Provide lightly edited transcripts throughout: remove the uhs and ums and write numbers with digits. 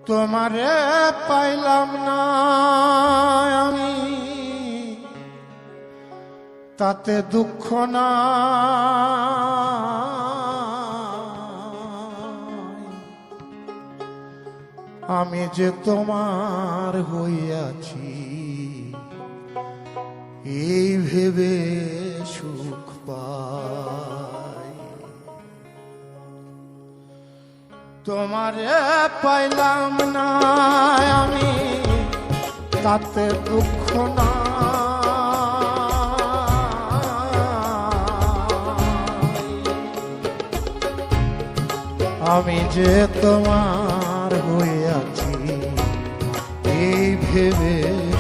তোমারে পাইলাম না আমি, তাতে দুঃখ না। আমি যে তোমার হইয়াছি এই ভেবে সুখ পাই। তোমারে পাইলাম না আমি, তাতে দুঃখ না। আমি যে তোমার হইয়াছি এই ভেবে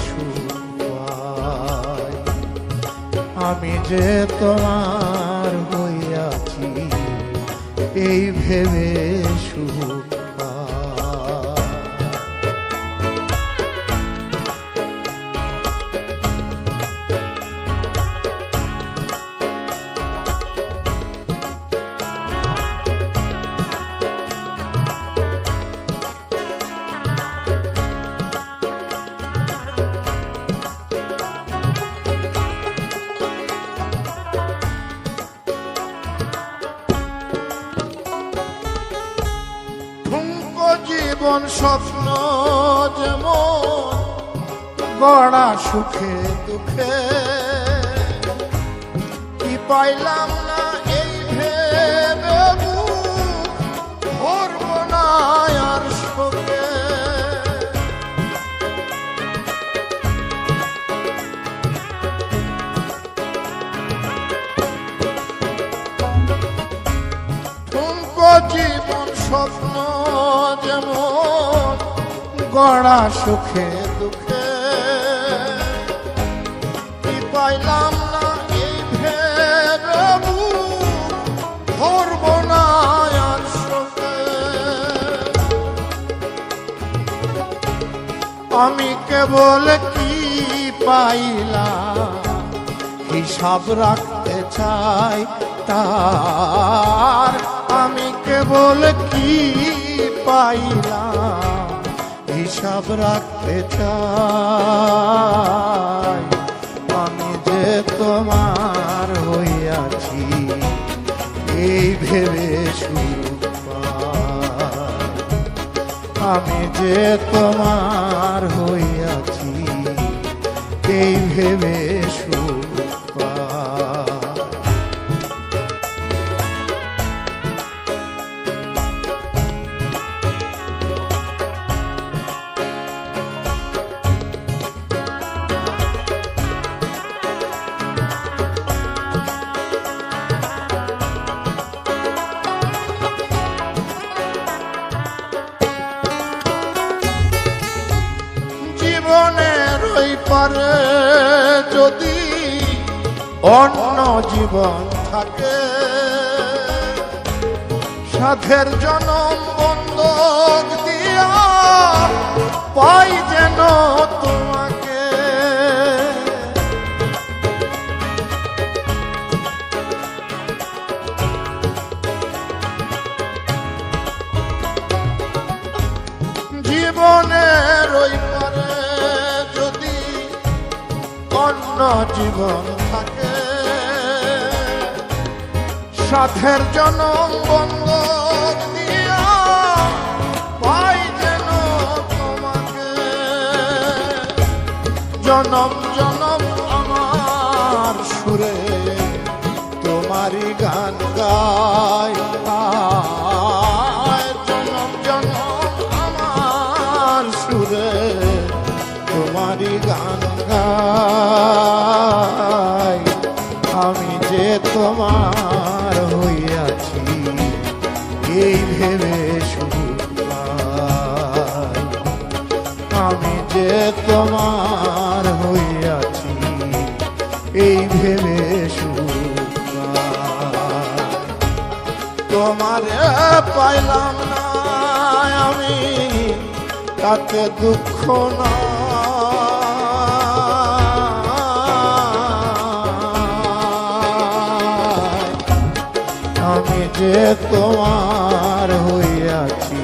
সুখ পাই। আমি যে তোমার হইয়াছি এই ভেবে সুখ পাই। জীবন স্বপ্ন যেমন গড়া সুখে দুঃখে, কি পাইলাম না এই ভেবে ভরব না আর শোকে। ঠুনকো জীবন স্বপ্ন যেমন গড়া সুখে দুঃখে, কি পাইলাম না এই ভেবে ধরব না আর শোকে। আমি কেবল কি পাইলাম হিসাব রাখতে চাই তার। আমি কেবল কি পাইলাম হিসাব রাখতে চাই। আমি যে তোমার হইয়াছি এই ভেবে সুখ পাই। আমি যে তোমার হইয়াছি এই ভেবে সুখ পাই। জীবনের ওই পারে যদি অন্য জীবন থাকে, সাধের জনম বন্ধক দিয়া পাই যেন তোমাকে। জীবনের ওই পারে যদি অন্য জীবন থাকে, সাধের জনম বন্ধক দিয়া পাই যেন তোমাকে। জনম জনম আমার সুরে তোমারই গান গাই। জনম জনম আমার সুরে তোমারই গান গাই। আমি যে তোমার হইয়াছি এই ভেবে সুখ পাই। আমি যে তোমার হইয়াছি এই ভেবে সুখ পাই। তোমারে পাইলাম না আমি, তাতে দুঃখ না। আমি যে তোমার হইয়াছি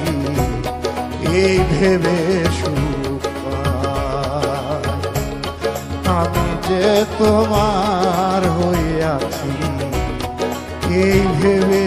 এই ভেবে সুখ পাই। আমি যে তোমার হইয়াছি এই ভেবে